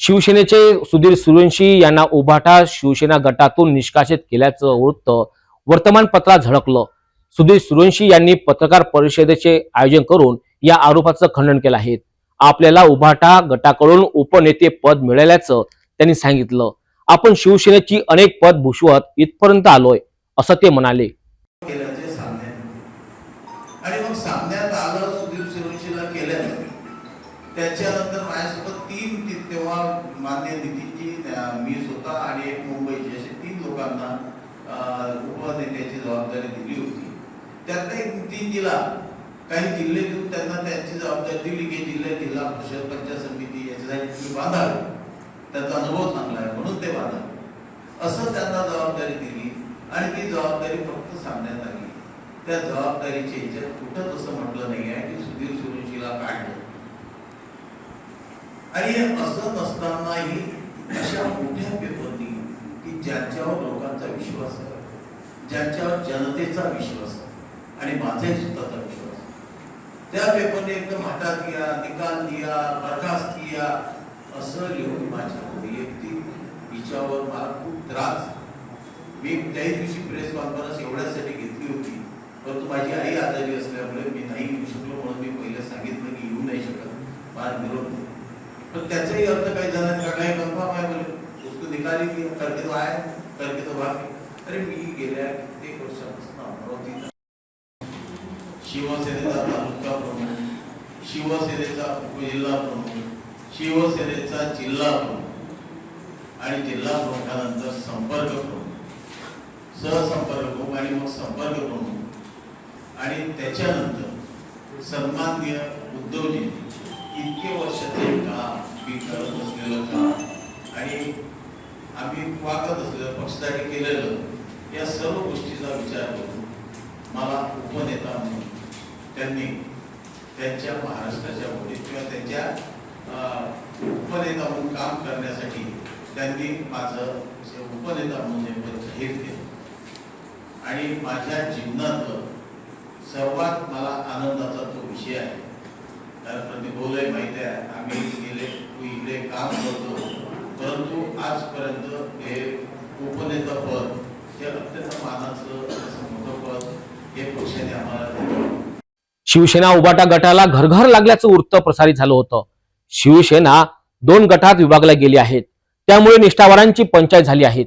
शिवसेनेचे सुधीर सूर्यवंशी यांना उभाटा शिवसेना गटातून निष्कासित केल्याचं वृत्त वर्तमानपत्रात झळकलं। सुधीर सूर्यवंशी यांनी पत्रकार परिषदेचे आयोजन करून या आरोपाचं खंडन केलं आहे। आपल्याला उभाटा गटाकडून उपनेते पद मिळाल्याचं त्यांनी सांगितलं। आपण शिवसेनेची अनेक पद भूषवत इथपर्यंत आलोय असं ते म्हणाले। आणि मग सामन्यात आलं सुधीर सूर्यवंशीला केलं। त्याच्यानंतर माझ्यासोबत तीन तेव्हा मान्य नितीनजी, मी स्वतः आणि एक मुंबईचे असे 3 लोकांना उपनेत्याची जबाबदारी दिली होती। त्यात एक नितीनजीला काही जिल्हे देऊन त्यांना त्यांची जबाबदारी दिली की जिल्हा परिषद पंचायत समिती याच्यासाठी बांधावे, त्याचा अनुभव चांगला आहे म्हणून ते बांधावे असं त्यांना जबाबदारी दिली। आणि ती जबाबदारी फक्त सांगण्यात आली। त्या जबाबदारीच्या ह्याच्यात कुठंच असं म्हटलं नाही आहे की सुधीर सूर्यवंशीला काढलं। आणि असं नसतानाही अशा मोठ्या पेपरनी की ज्यांच्यावर लोकांचा विश्वास आहे, ज्यांच्यावर जनतेचा विश्वास आहे आणि माझाही स्वतःचा विश्वास आहे, त्या पेपरने एकदम हटा दिया, निकाल दिया, बरखास्त किया असं लिहून माझ्या वैयक्तिक हिच्यावर मला खूप त्रास। मी त्या दिवशी प्रेस कॉन्फरन्स एवढ्यासाठी घेतली होती, परंतु माझी आई आजारी असल्यामुळे मी नाही येऊ शकलो म्हणून मी पहिले सांगितलं की येऊ नाही शकत, मला विरोध नाही। पण त्याचाही अर्थ काही जणांनी काढला आहे, कन्फर्म आहे बोले उसको निकाली की करके तो आए करके तो भागे। अरे मी गेल्या कित्येक वर्षापासून अमरावतीत शिवसेनेचा तालुका प्रमुख, शिवसेनेचा उपजिल्हा प्रमुख, शिवसेनेचा जिल्हा प्रमुख आणि जिल्हा प्रमुखानंतर संपर्क प्रमुख, सहसंपर्क प्रमुख आणि मग संपर्क प्रमुख आणि त्याच्यानंतर सन्माननीय उद्धवजी इतके वर्षाचे काम मी करत असलेलं काम आणि आम्ही वागत असलेलं पक्षासाठी केलेलं या सर्व गोष्टीचा विचार करून मला उपनेता म्हणून त्यांनी त्यांच्या महाराष्ट्राच्या वतीत किंवा त्यांच्या उपनेता म्हणून काम करण्यासाठी त्यांनी माझं उपनेता म्हणून हे पद जाहीर केलं। आणि माझ्या जीवनातलं सर्वात मला आनंदाचा तो विषय आहे। तर प्रतिभोलय माहिती आहे, आम्ही इकडे काम करतो, परंतु आजपर्यंत हे उपनेता पद हे अत्यंत मानाचं असं मोठं पद हे पक्षाने आम्हाला दिलं। शिवसेना उभाटा गटाला घरघर लागल्याचं वृत्त प्रसारित झालं होतं। शिवसेना 2 गटात विभागल्या गेली आहेत, त्यामुळे निष्ठावरांची पंचायत झाली आहे।